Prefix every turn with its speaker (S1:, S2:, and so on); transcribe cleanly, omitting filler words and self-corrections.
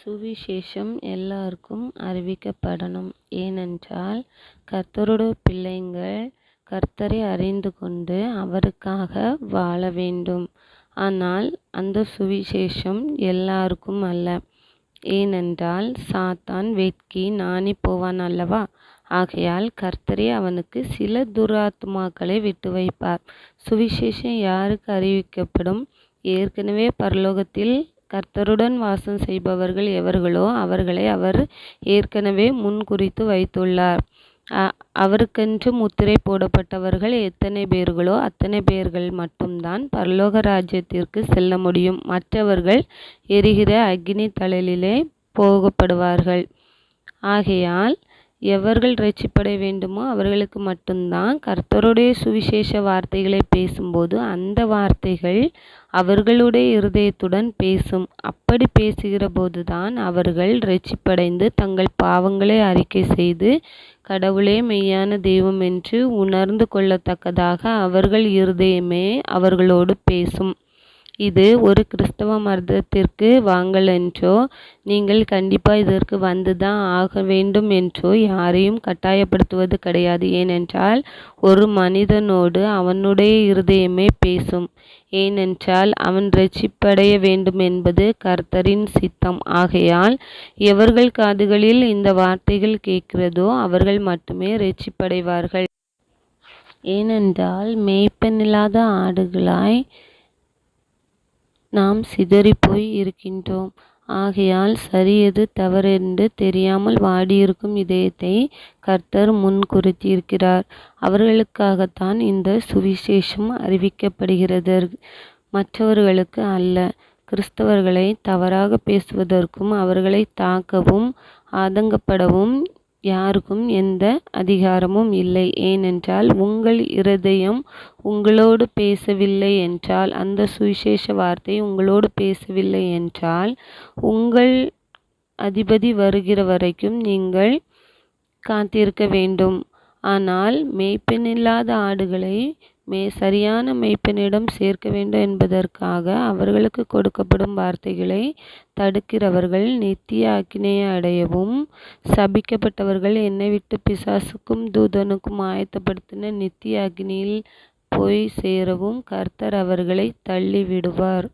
S1: சுவிசேஷம் எல்லாருக்கும் அறிவிக்கப்படணும். ஏனென்றால் கர்த்தருடைய பிள்ளைங்கள் கர்த்தரை அறிந்து கொண்டு அவருக்காக வாழ வேண்டும். ஆனால் அந்த சுவிசேஷம் எல்லாருக்கும் அல்ல. ஏனென்றால் சாத்தான் வெட்கி நாணிப் போவான் அல்லவா? ஆகையால் கர்த்தரே அவனுக்கு சில துராத்துமாக்களை விட்டு வைப்பார். சுவிசேஷம் யாருக்கு அறிவிக்கப்படும்? ஏற்கனவே பரலோகத்தில் கர்த்தருடன் வாசம் செய்பவர்கள் எவர்களோ அவர்களை அவர் ஏற்கனவே முன்குறித்து வைத்துள்ளார். அவருக்கென்று முத்திரை போடப்பட்டவர்கள் எத்தனை பேர்களோ அத்தனை பேர்கள் மட்டும்தான் பரலோக ராஜ்யத்திற்கு செல்ல முடியும். மற்றவர்கள் எரிகிற அக்கினி தழலிலே போகப்படுவார்கள். ஆகையால் எவர்கள் இரட்சிப்பட வேண்டுமோ அவர்களுக்கு மட்டும்தான் கர்த்தருடைய சுவிசேஷ வார்த்தைகளை பேசும்போது அந்த வார்த்தைகள் அவர்களுடைய இருதயத்துடன் பேசும். அப்படி பேசுகிற போதுதான் அவர்கள் இரட்சிப்படைந்து தங்கள் பாவங்களை அறிக்கை செய்து கடவுளே மெய்யான தெய்வம் என்று உணர்ந்து கொள்ளத்தக்கதாக அவர்கள் இருதயமே அவர்களோடு பேசும். இது ஒரு கிறிஸ்தவ மதத்திற்கு வாங்கள் என்றோ நீங்கள் கண்டிப்பாக இதற்கு வந்துதான் ஆக வேண்டும் என்றோ யாரையும் கட்டாயப்படுத்துவது கிடையாது. ஏனென்றால் ஒரு மனிதனோடு அவனுடைய இருதயமே பேசும். ஏனென்றால் அவன் இரட்சிப்படைய வேண்டும் என்பது கர்த்தரின் சித்தம். ஆகையால் எவர்கள் காதுகளில் இந்த வார்த்தைகள் கேட்கிறதோ அவர்கள் மட்டுமே இரட்சிப்படைவார்கள். ஏனென்றால் மேய்ப்பனில்லாத ஆடுகளாய் நாம் சிதறிப்போய் இருக்கின்றோம். ஆகையால் சரியது தவறென்று தெரியாமல் வாடியிருக்கும் இதயத்தை கர்த்தர் முன் குறித்திருக்கிறார். அவர்களுக்காகத்தான் இந்த சுவிசேஷம் அறிவிக்கப்படுகிறது, மற்றவர்களுக்கு அல்ல. கிறிஸ்தவர்களை தவறாக பேசுவதற்கும் அவர்களை தாக்கவும் ஆதங்கப்படவும் யாருக்கும் எந்த அதிகாரமும் இல்லை. ஏனென்றால் உங்கள் இருதயம் உங்களோடு பேசவில்லை என்றால், அந்த சுவிசேஷ வார்த்தை உங்களோடு பேசவில்லை என்றால், உங்கள் அதிபதி வருகிற வரைக்கும் நீங்கள் காத்திருக்க வேண்டும். ஆனால் மேய்ப்பனில்லாத ஆடுகளை சரியான மேய்ப்பனிடம் சேர்க்க வேண்டும் என்பதற்காக அவர்களுக்கு கொடுக்கப்படும் வார்த்தைகளை தடுக்கிறவர்கள் நித்திய அக்கினியை அடையவும், சபிக்கப்பட்டவர்கள் என்னை விட்டு பிசாசுக்கும் தூதனுக்கும் ஆயத்தப்படுத்தின நித்திய அக்கினியில் போய் சேரவும் கர்த்தர் அவர்களை தள்ளி விடுவார்.